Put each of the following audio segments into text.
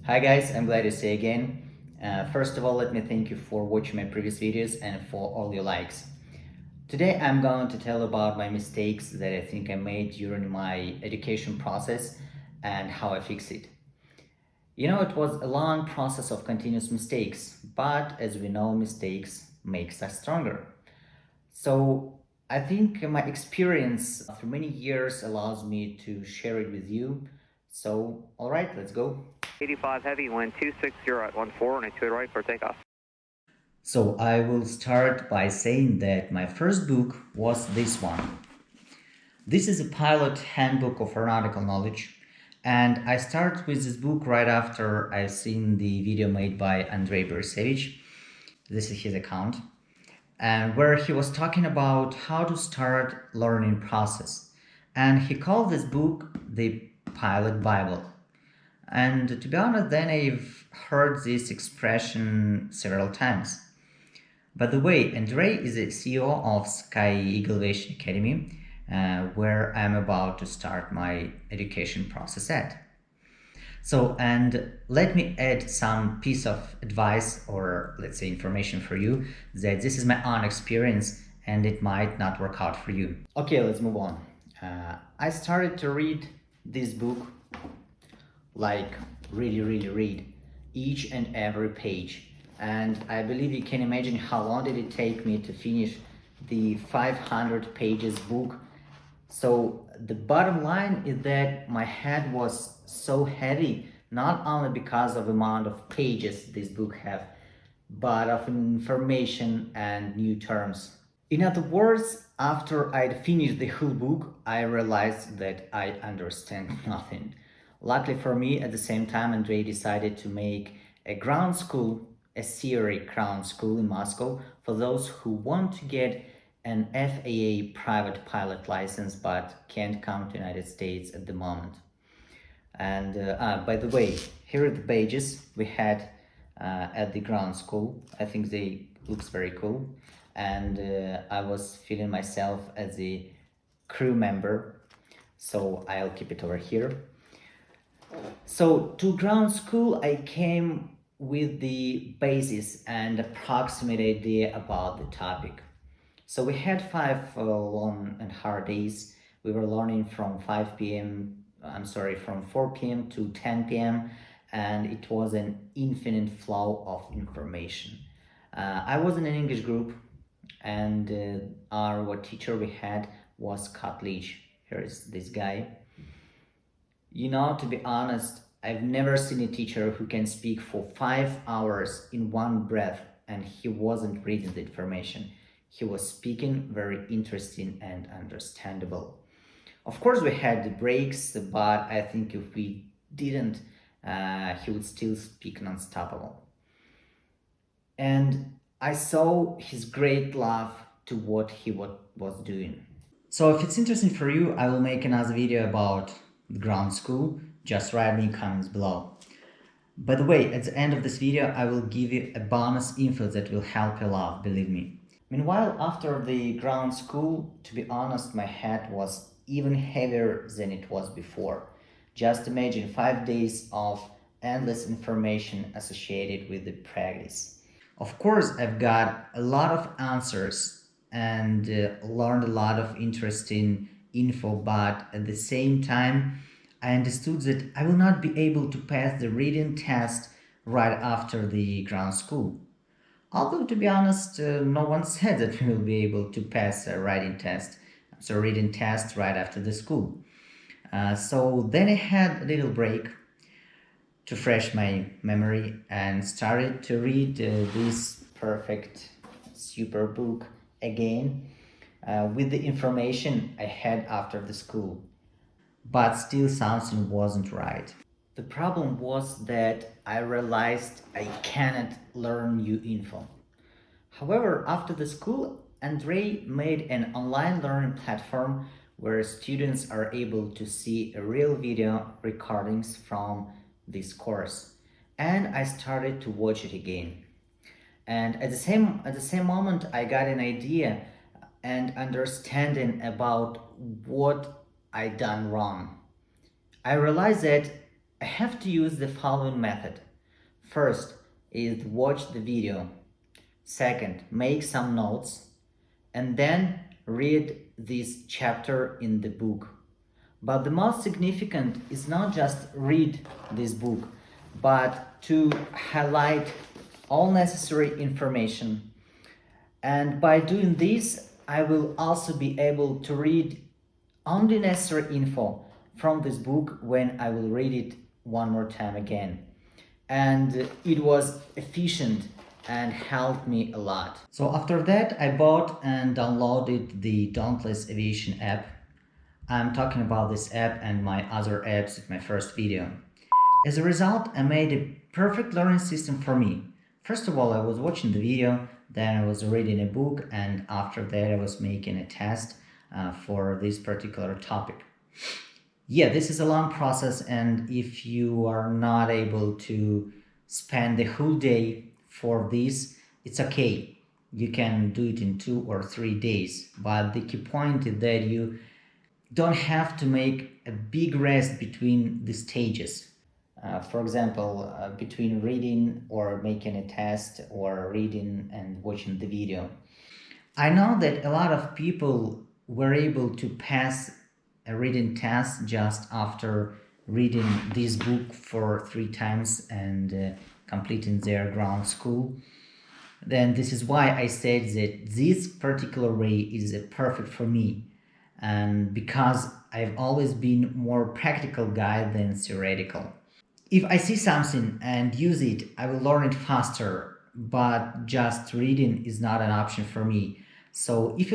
Hi guys, I'm glad to see you again. First of all, let me thank you for watching my previous videos and for all your likes. Today I'm going to tell about my mistakes that I think I made during my education process and how I fixed it. It was a long process of continuous mistakes, but as we know, mistakes makes us stronger. So I think my experience through many years allows me to share it with you. So, all right, let's go. 85 heavy, wind 260 at 14 and 2 right for takeoff. So I will start by saying that my first book was this one. This is a pilot handbook of aeronautical knowledge, and I started with this book right after I've seen the video made by Andrei Borisevich. This is his account, and where he was talking about how to start learning process. And he called this book the Pilot Bible. And to be honest, then I've heard this expression several times. By the way, Andrei is the CEO of Sky Eagle Aviation Academy, where I'm about to start my education process at. So, and let me add some piece of advice or let's say information for you that this is my own experience and it might not work out for you. Okay, let's move on. I started to read this book like really read each and every page, and I believe you can imagine how long did it take me to finish the 500 pages book. So the bottom line is that my head was so heavy, not only because of the amount of pages this book have, but of information and new terms. In other words, after I'd finished the whole book, I realized that I understand nothing. Luckily for me, at the same time, Andrei decided to make a ground school, a theory ground school in Moscow for those who want to get an FAA private pilot license but can't come to the United States at the moment. And by the way, here are the pages we had at the ground school. I think they looks very cool, and I was feeling myself as a crew member, so I'll keep it over here. So to ground school, I came with the basis and approximate idea about the topic. So we had 5 long and hard days. We were learning from 5 p.m. From 4 p.m. to 10 p.m. and it was an infinite flow of information. I was in an English group, and our teacher we had was Scott Leach. Here is this guy. To be honest, I've never seen a teacher who can speak for 5 hours in one breath and he wasn't reading the information. He was speaking very interesting and understandable. Of course, we had the breaks, but I think if we didn't, he would still speak non-stoppable. And I saw his great love to what he was doing. So if it's interesting for you, I will make another video about the ground school. Just write me in comments below. By the way, at the end of this video, I will give you a bonus info that will help you a lot, believe me. Meanwhile, after the ground school, to be honest, my head was even heavier than it was before. Just imagine 5 days of endless information associated with the practice. Of course, I've got a lot of answers and learned a lot of interesting info, but at the same time, I understood that I will not be able to pass the reading test right after the ground school. Although, to be honest, no one said that we will be able to pass a reading test right after the school. So then I had a little break to fresh my memory and started to read this perfect, super book again with the information I had after the school. But still something wasn't right. The problem was that I realized I cannot learn new info. However, after the school, Andrei made an online learning platform where students are able to see a real video recordings from this course. And I started to watch it again. And at the same moment, I got an idea and understanding about what I done wrong. I realized that I I have to use the following method. First is watch the video. Second, make some notes. And then read this chapter in the book. But the most significant is not just read this book, but to highlight all necessary information. And by doing this, I will also be able to read only necessary info from this book when I will read it one more time again. And it was efficient and helped me a lot. So after that, I bought and downloaded the Dauntless Aviation app. I'm talking about this app and my other apps in my first video. As a result, I made a perfect learning system for me. First of all, I was watching the video, then I was reading a book, and after that I was making a test for this particular topic. Yeah, this is a long process, and if you are not able to spend the whole day for this, it's okay. You can do it in 2 or 3 days, but the key point is that you don't have to make a big rest between the stages. For example, between reading or making a test or reading and watching the video. I know that a lot of people were able to pass a reading test just after reading this book for 3 times and completing their ground school. Then this is why I said that this particular way is perfect for me, and because I've always been more practical guy than theoretical. If I see something and use it, I will learn it faster, but just reading is not an option for me. So if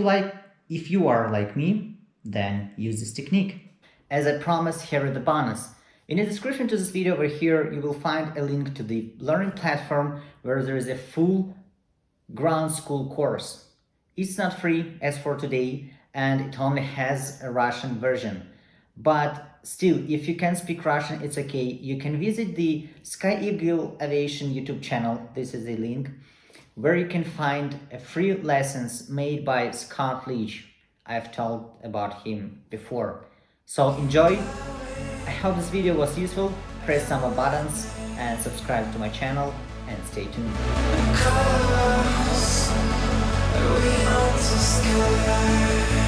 you are like me, then use this technique. As I promised, here is the bonus. In the description to this video over here, you will find a link to the learning platform where there is a full ground school course. It's not free as for today, and it only has a Russian version. But still, if you can speak Russian, it's okay. You can visit the Sky Eagle Aviation YouTube channel. This is the link where you can find free lessons made by Scott Leach. I've told about him before. So enjoy. I hope this video was useful. Press some more buttons and subscribe to my channel and stay tuned. Because we are just